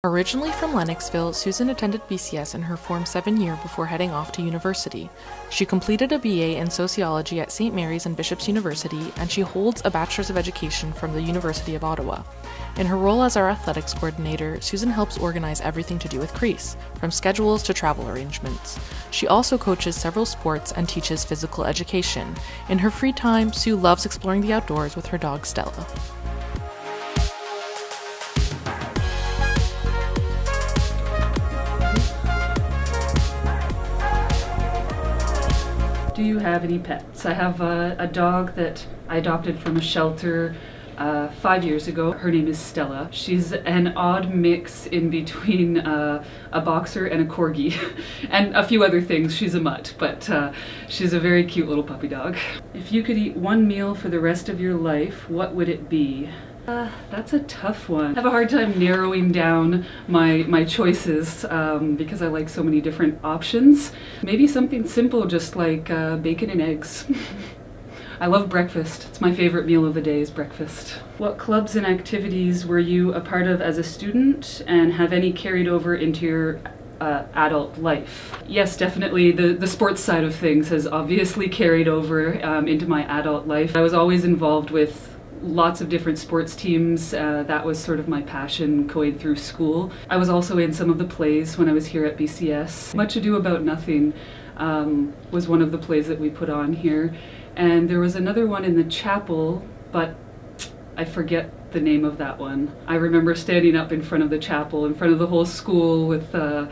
Originally from Lennoxville, Susan attended BCS in her Form 7 year before heading off to university. She completed a BA in Sociology at St. Mary's and Bishop's University, and she holds a Bachelor's of Education from the University of Ottawa. In her role as our athletics coordinator, Susan helps organize everything to do with Crease, from schedules to travel arrangements. She also coaches several sports and teaches physical education. In her free time, Sue loves exploring the outdoors with her dog Stella. Do you have any pets? I have a dog that I adopted from a shelter 5 years ago. Her name is Stella. She's an odd mix in between a boxer and a corgi and a few other things. She's a mutt, but she's a very cute little puppy dog. If you could eat one meal for the rest of your life, what would it be? That's a tough one. I have a hard time narrowing down my choices because I like so many different options. Maybe something simple, just like bacon and eggs. I love breakfast. It's my favorite meal of the day is breakfast. What clubs and activities were you a part of as a student, and have any carried over into your adult life? Yes, definitely. The sports side of things has obviously carried over into my adult life. I was always involved with lots of different sports teams. That was sort of my passion going through school. I was also in some of the plays when I was here at BCS. Much Ado About Nothing was one of the plays that we put on here. And there was another one in the chapel, but I forget the name of that one. I remember standing up in front of the chapel, in front of the whole school with the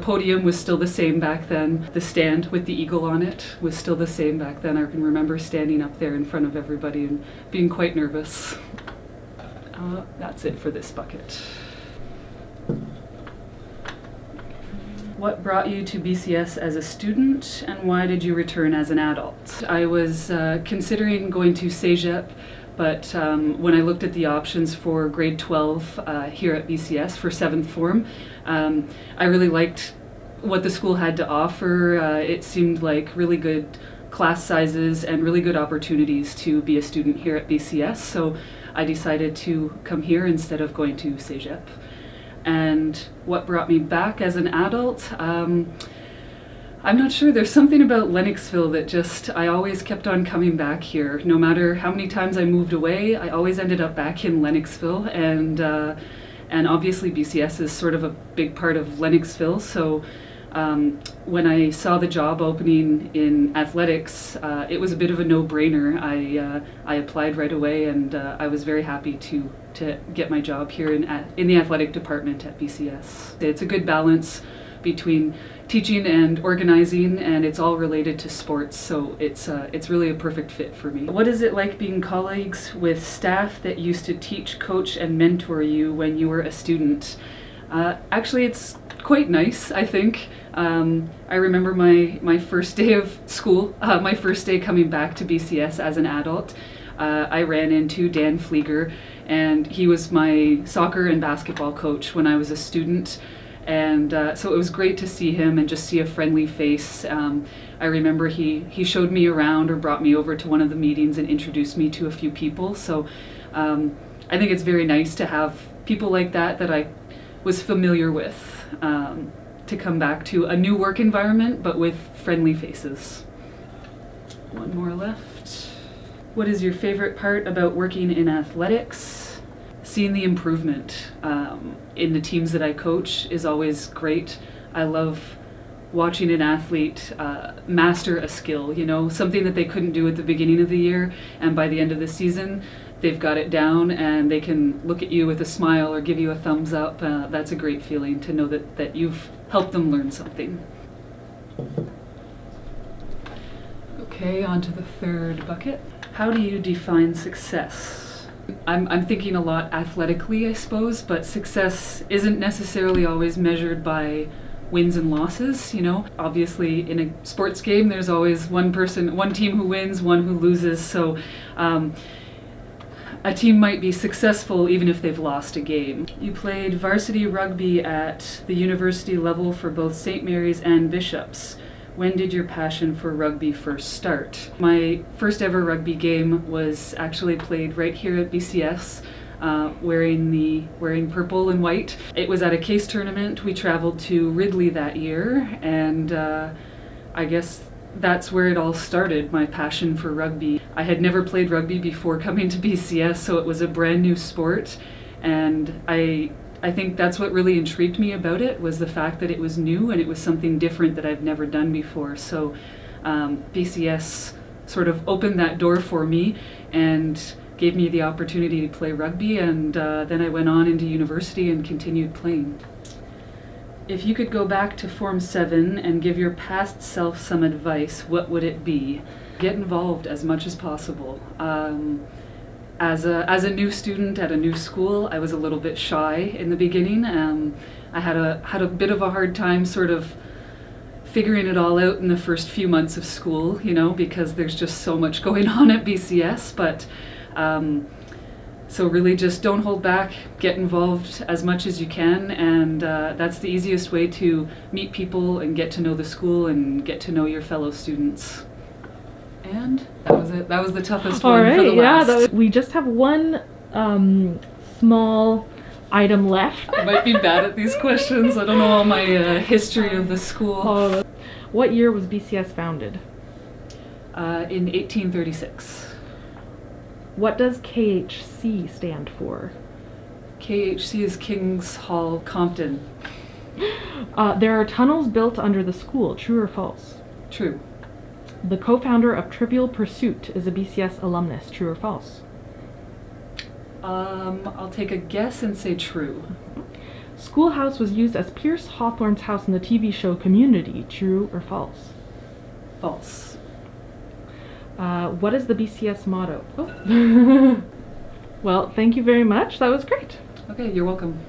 podium was still the same back then. The stand with the eagle on it was still the same back then. I can remember standing up there in front of everybody and being quite nervous. That's it for this bucket. What brought you to BCS as a student, and why did you return as an adult? I was considering going to Cégep, but when I looked at the options for grade 12 here at BCS for 7th form, I really liked what the school had to offer. It seemed like really good class sizes and really good opportunities to be a student here at BCS, so I decided to come here instead of going to Cégep. And what brought me back as an adult? I'm not sure. There's something about Lennoxville that just, I always kept on coming back here. No matter how many times I moved away, I always ended up back in Lennoxville, and obviously BCS is sort of a big part of Lennoxville, so when I saw the job opening in athletics, it was a bit of a no-brainer. I applied right away, and I was very happy to get my job here in the athletic department at BCS. It's a good balance between teaching and organizing, and it's all related to sports, so it's really a perfect fit for me. What is it like being colleagues with staff that used to teach, coach, and mentor you when you were a student? Actually, it's quite nice, I think. I remember my first day of school, my first day coming back to BCS as an adult. I ran into Dan Flieger, and he was my soccer and basketball coach when I was a student. And so it was great to see him and just see a friendly face. I remember he showed me around or brought me over to one of the meetings and introduced me to a few people. So I think it's very nice to have people like that I was familiar with, to come back to a new work environment, but with friendly faces. One more left. What is your favorite part about working in athletics? Seeing the improvement in the teams that I coach is always great. I love watching an athlete master a skill, you know, something that they couldn't do at the beginning of the year, and by the end of the season, they've got it down and they can look at you with a smile or give you a thumbs up. That's a great feeling to know that you've helped them learn something. Okay, on to the third bucket. How do you define success? I'm thinking a lot athletically, I suppose, but success isn't necessarily always measured by wins and losses, you know. Obviously in a sports game there's always one team who wins, one who loses, so a team might be successful even if they've lost a game. You played varsity rugby at the university level for both St. Mary's and Bishop's. When did your passion for rugby first start? My first ever rugby game was actually played right here at BCS. wearing purple and white. It was at a case tournament. We traveled to Ridley that year, and I guess that's where it all started, my passion for rugby. I had never played rugby before coming to BCS, so it was a brand new sport, and I think that's what really intrigued me about it, was the fact that it was new and it was something different that I've never done before. So BCS sort of opened that door for me and gave me the opportunity to play rugby, and then I went on into university and continued playing. If you could go back to Form 7 and give your past self some advice, what would it be? Get involved as much as possible. As a new student at a new school, I was a little bit shy in the beginning. I had a bit of a hard time sort of figuring it all out in the first few months of school, you know, because there's just so much going on at BCS, but so really just don't hold back, get involved as much as you can, and that's the easiest way to meet people and get to know the school and get to know your fellow students. And that was it. That was the toughest one for the last. Yeah, we just have one small item left. I might be bad at these questions. I don't know all my history of the school. What year was BCS founded? In 1836. What does KHC stand for? KHC is King's Hall, Compton. There are tunnels built under the school, true or false? True. The co-founder of Trivial Pursuit is a BCS alumnus, true or false? I'll take a guess and say true. Schoolhouse was used as Pierce Hawthorne's house in the TV show Community, true or false? False. What is the BCS motto? Oh. Well, thank you very much. That was great. Okay, you're welcome.